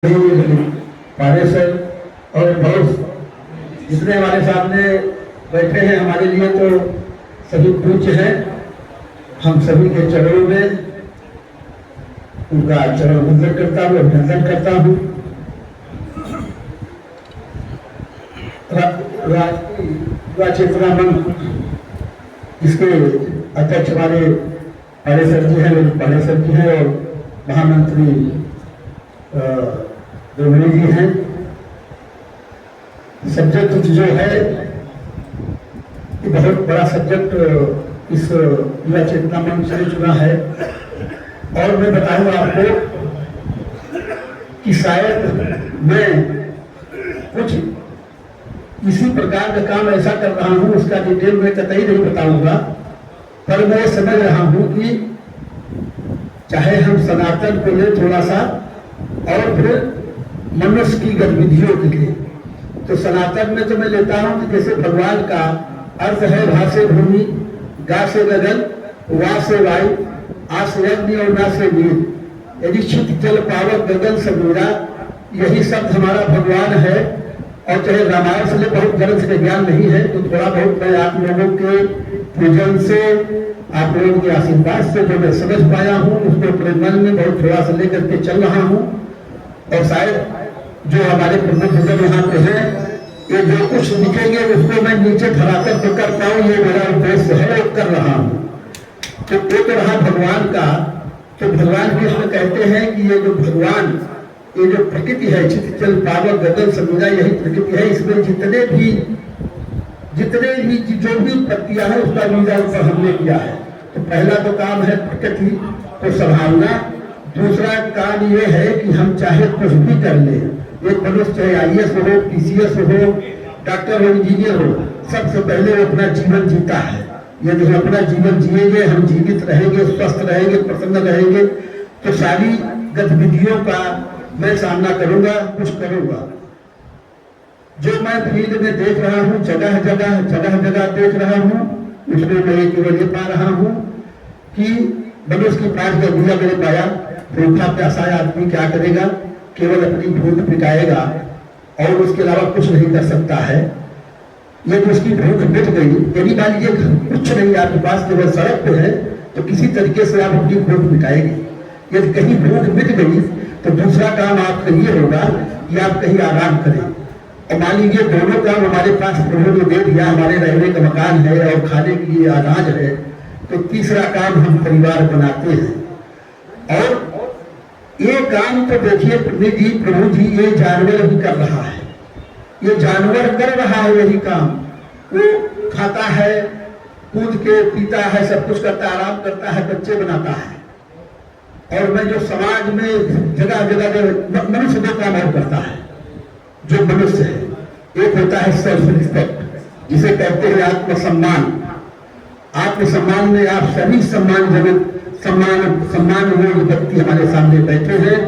पारेसर और बहुत जितने हमारे सामने बैठे हैं, हमारे लिए तो सभी पूज्य हैं। हम सभी के चरणों में उनका चरण वंदन करता हूँ, अभिनंदन करता हूँ। युवा चेतना मंच जिसके अध्यक्ष हमारे पारेसर जी हैं, पारेसर जी हैं, और महामंत्री दोमनी जी हैं। सब्जेक्ट जो है ये बहुत बड़ा सब्जेक्ट इस युवा चेतना मंच से चुना है, और मैं बताऊं आपको कि शायद मैं कुछ इसी प्रकार का काम ऐसा कर रहा हूं, उसका डिटेल में कतई नहीं बताऊंगा, पर मैं समझ रहा हूं कि चाहे हम सनातन को ले थोड़ा सा और फिर मनुष्य की गतिविधियों के लिए, तो सनातन में तो मैं लेता हूं कि जैसे भगवान का अर्थ है भा से भूमि, गा से गगन, वा से वायु, आ से अग्नि और ना से नीर, यदि छित जल पावक गगन समीरा, यही शब्द हमारा भगवान है। और चाहे रामायण से बहुत ग्रंथ का ज्ञान नहीं है, तो थोड़ा बहुत मैं आप लोगों के पूजन से, आप लोगों के आशीर्वाद से जो मैं समझ पाया हूँ, उसको अपने मन में बहुत थोड़ा सा लेकर के चल रहा हूँ। और शायद जो हमारे प्रमुख भजन यहाँ पे हैं, ये जो कुछ लिखेंगे उसको मैं नीचे धरातल पे कर पाऊँ, ये मेरा उद्देश्य है, वो कर रहा हूँ। तो एक रहा भगवान का, तो भगवान भी हमें कहते हैं कि ये जो भगवान, ये जो प्रकृति है, चित जल पावक गगन समीरा, यही प्रकृति है। इसमें जितने भी जो भी उत्पत्तियां है उसका निदान पर हमने किया है। तो पहला तो काम है प्रकृति को संभालना। दूसरा काम ये है कि हम चाहे कुछ भी कर ले, एक मनुष्य चाहे IAS हो, PCS हो, डॉक्टर हो, इंजीनियर हो, सबसे पहले वो अपना जीवन जीता है। यदि हम अपना जीवन जिएंगे, हम जीवित रहेंगे, स्वस्थ रहेंगे, प्रसन्न रहेंगे, तो सारी गतिविधियों का मैं सामना करूंगा, कुछ करूंगा। जो मैं फील्ड में देख रहा हूँ, जगह जगह देख रहा हूँ, उसमें मैं केवल ये पा रहा हूँ कि मनुष्य की प्राण का गुजा मैंने पाया। भूखा प्यासा आदमी क्या करेगा? केवल अपनी भूख मिटाएगा और उसके अलावा कुछ नहीं कर सकता है। यदि उसकी भूख मिट गई, यदि मान लीजिए कुछ नहीं आपके पास, केवल सड़क पे है, तो किसी तरीके से आप अपनी भूख मिटाएंगे। यदि कहीं भूख मिट गई तो दूसरा काम आपका ये होगा कि आप कहीं आराम करें। और मान लीजिए दोनों काम हमारे पास प्रभु ने दे दिया, हमारे रहने का मकान है और खाने के लिए अनाज है, तो तीसरा काम हम परिवार बनाते हैं। और ये काम तो देखिए प्रभु जी ये जानवर भी कर रहा है, ये जानवर कर रहा है यही काम। वो खाता है, कूद के पीता है, सब कुछ करता है, आराम करता है, बच्चे बनाता है। और मैं जो समाज में जगह जगह मनुष्य दो काम और करता है, जो मनुष्य है, एक होता है सेल्फ रिस्पेक्ट, जिसे कहते हैं आत्मसम्मान। आत्मसम्मान में आप सभी सम्मान व्यक्ति हमारे सामने बैठे हैं।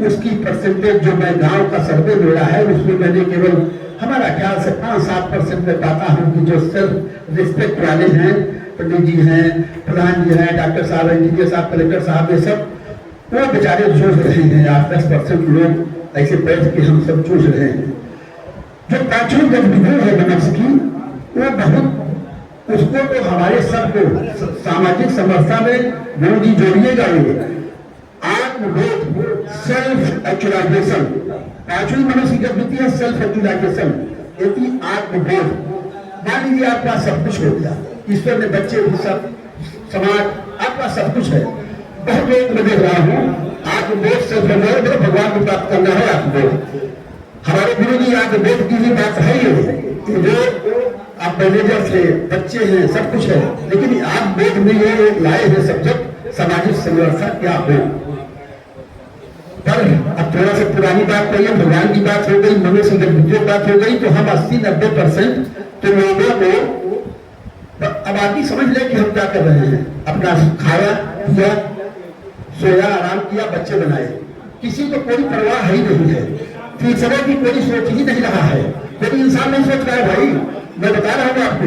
उसकी परसेंटेज जो मैं गांव का सर्वे मेरा है, उसमें मैंने केवल हमारा ख्याल से 5-7% में पाता हूँ कि जो सेल्फ रिस्पेक्ट वाले हैं, पंडित जी हैं, प्रधान जी हैं, डॉक्टर साहब, इंजीनियर साहब, कलेक्टर साहब, ये सब वो बेचारे जूझ रहे हैं। 8-10% लोग ऐसे बैठ के हम सब जूझ रहे हैं। जो पांचवी गतिविधि है मनुष्य की, वो बहुत, उसको तो हमारे सबको सामाजिक समस्या में गुरु जी जोड़िएगा। ये आत्मबोध, सेल्फ एक्चुअलाइजेशन, पांचवी मनुष्य की गतिविधि है सेल्फ एक्चुअलाइजेशन, यदि आत्मबोध। मान लीजिए आपका सब कुछ हो गया, ईश्वर ने बच्चे भी, सब समाज, आपका सब कुछ है। बहुत लोग मैं देख रहा हूँ आत्मबोध से भगवान को प्राप्त करना है। आत्मबोध हमारे गुरु जी आत्मबोध की ही बात है। ये जो आप मैनेजर से बच्चे हैं, सब कुछ है, लेकिन आत्मबोध में ये लाए हैं सब्जेक्ट सामाजिक समस्या क्या हो। पर अब थोड़ा सा पुरानी बात कही, भगवान की बात हो गई, मनुष्य की बात हो गई, तो हम 80-90% तो लोगों को अब आदमी समझ ले कि हम क्या कर रहे हैं। अपना खाया पिया, सोया, आराम किया, बच्चे बनाए, किसी को कोई परवाह ही नहीं है। तीसरे की कोई सोच ही नहीं रहा है, कोई इंसान नहीं सोच रहा है। भाई मैं बता रहा हूँ आपको,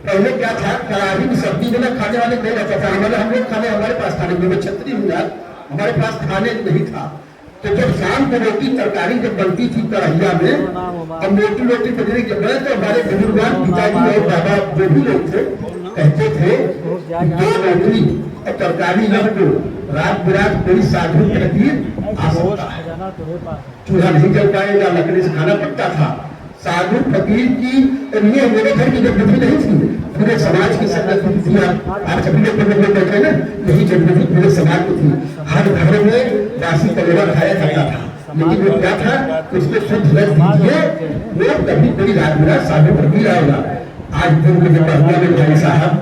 पहले क्या था, कड़ाही की सब्जी में खाने वाले नहीं रहता था। हम लोग खाने, हमारे पास खाने में, क्षत्रिय हूँ यार, हमारे पास खाने नहीं था। तो जब शाम को रोटी तरकारी जब बनती थी कढ़ैया में और मोटी रोटी बजरी जब बने तो हमारे बुजुर्ग पिताजी और बाबा जो भी लोग थे कहते थे दो रोटी और तरकारी न हो रात बिरात कोई साधु फकीर आ सकता है। चूल्हा नहीं जल पाएगा, लकड़ी से खाना पड़ता था। साधु फकीर की ये मेरे घर की जब विधि नहीं थी, पूरे समाज की संगत थी। आप सभी लोग बैठे ना, यही जब विधि पूरे समाज की थी। हर घर में बासी कलेवा खाया जाता था, लेकिन वो क्या था, उसमें शुद्ध रस दीजिए, वो कभी कोई रात बिरात साधु फकीर आएगा। आज दिन में जब में भाई साहब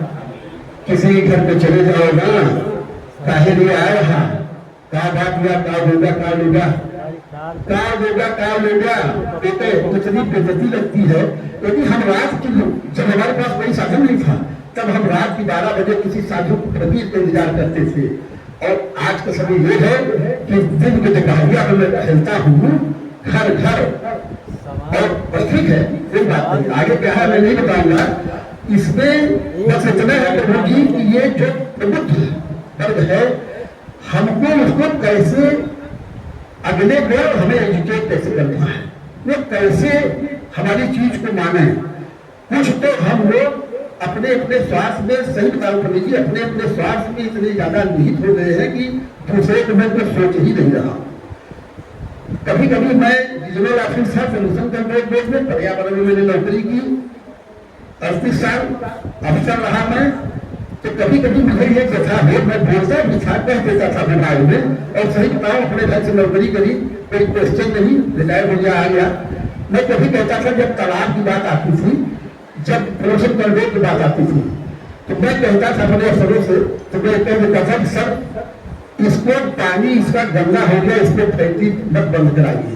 किसी के घर पे चले जाओ ना, काहे लिए आए रहा, क्या बात हुआ, क्या होगा, क्या लेगा, क्या होगा, क्या लेगा, कहते इतनी बेइज्जती लगती है। क्योंकि हम रात की, जब हमारे पास कोई साधन नहीं था, तब हम रात की 12 बजे किसी साधु फकीर का इंतजार करते थे। और आज का समय ये है कि दिन में जगहिया में मैं टहलता हूँ घर घर, और ठीक है, कोई बात नहीं, आगे क्या है मैं नहीं बताऊंगा। इसमें बस इतना है प्रभु जी कि ये जो प्रबुद्ध वर्ग है, हमको उसको कैसे अगले को हमें एजुकेट कैसे करना है, वो कैसे हमारी चीज को माने। कुछ तो हम लोग अपने अपने स्वास्थ्य में, सही बताओ प्रभु जी, अपने अपने स्वास्थ्य में इतने ज्यादा निहित हो गए हैं कि दूसरे को मैं तो सोच ही नहीं रहा। कभी कभी मैं रीजनल ऑफिस था सोल्यूशन कंट्रोल बोर्ड में, पर्यावरण में मैंने नौकरी की, 38 साल अफसर रहा मैं। तो कभी कभी मुझे ये कथा हो, मैं बोलता भी था, कह देता था मोबाइल में, और सही बताओ अपने घर से नौकरी करी, कोई क्वेश्चन नहीं, रिटायर हो गया, आ गया। मैं कभी कहता था जब तलाक की बात आती थी, जब पोषण कंट्रोल की बात आती थी, तो मैं कहता था अपने अफसरों से, तो मैं कह देता था सर इसको पानी इसका गंदा हो गया, इसको फैक्ट्री न बंद कराइए,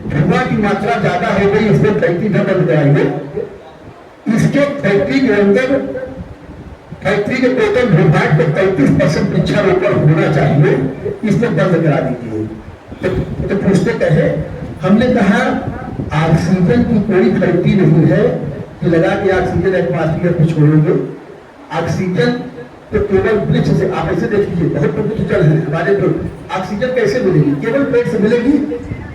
धुआं की मात्रा ज्यादा हो गई, इसको फैक्ट्री न बंद कराइए, इसके फैक्ट्री के अंदर फैक्ट्री के टोटल भूभाग को 35% वृक्षारोपण होना चाहिए, इसको बंद करा दीजिए। तो पूछते कहे, हमने कहा ऑक्सीजन की कोई फैक्ट्री नहीं है कि लगा के ऑक्सीजन एटमॉस्फेयर को छोड़ोगे। ऑक्सीजन तो केवल वृक्ष से, आप ऐसे देख लीजिए, बहुत प्रबुद्ध जल है हमारे, तो ऑक्सीजन कैसे मिलेगी, केवल पेड़ से मिलेगी।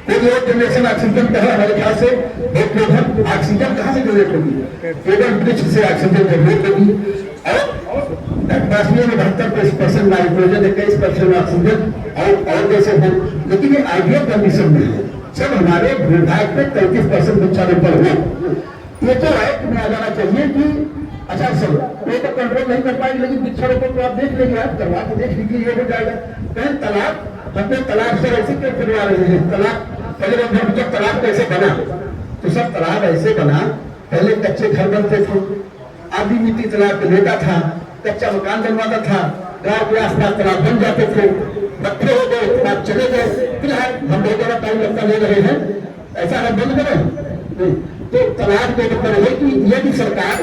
कोई और जनरेशन ऑक्सीजन का है हमारे ख्याल से बहुत लोग हैं, ऑक्सीजन कहाँ से जनरेट होगी, केवल वृक्ष से ऑक्सीजन जनरेट होगी। और एटमॉस्फेयर में 72% नाइट्रोजन, 21% ऑक्सीजन और जैसे हो, लेकिन ये आइडियल कंडीशन में है। जब हमारे भूभाग में 33% वृक्षारोपण हो, ये तो एक्ट में आ जाना चाहिए कि अच्छा सर वो तो कंट्रोल नहीं कर पाएंगे, लेकिन वृक्षारोपण तो आप देख लेंगे, आप करवा के देख लीजिए, ये हो जाएगा। कहें तालाब, हमने तालाब से ऐसे क्यों करवा रहे हैं, तालाब पहले जब तालाब कैसे बना, तो सब तालाब ऐसे बना, पहले कच्चे घर बनते थे, आधी मिट्टी तालाब पे लेता था, कच्चा मकान बनवाता था, गांव के आसपास तालाब बन जाते थे, बच्चे हो गए, तालाब चले गए, फिलहाल हम बहुत ज्यादा टाइम लगता ले रहे हैं, ऐसा हम बंद करें। तो तालाब के ऊपर है कि यदि सरकार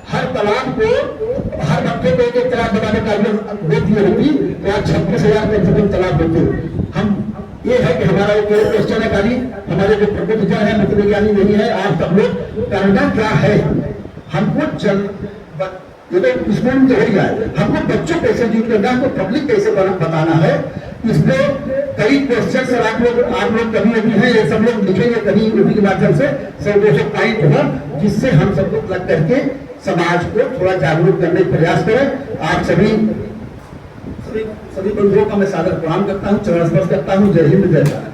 हर तालाब को, हर बच्चे को एक तालाब बनाने का देती होगी, तो आज 26,000 कम से कम तालाब होते। हम ये है कि हमारा एक क्वेश्चन है, खाली हमारे जो प्रबुद्ध जन है, मित्र विज्ञानी नहीं है, आप सब लोग करना क्या है, हमको ये तो स्कूल में तो हो गया है, हमको बच्चों कैसे जीत करना, हमको पब्लिक कैसे बताना है। इसमें कई क्वेश्चन सर आप लोग कभी अभी हैं, ये सब लोग लिखेंगे कभी उसी के माध्यम से 100-200 पॉइंट होगा, जिससे हम सब लोग लग करके समाज को थोड़ा जागरूक करने का प्रयास करें। आप सभी बंधुओं का मैं सादर प्रणाम करता हूँ, चरण स्पर्श करता हूँ। जय हिंद, जय भारत।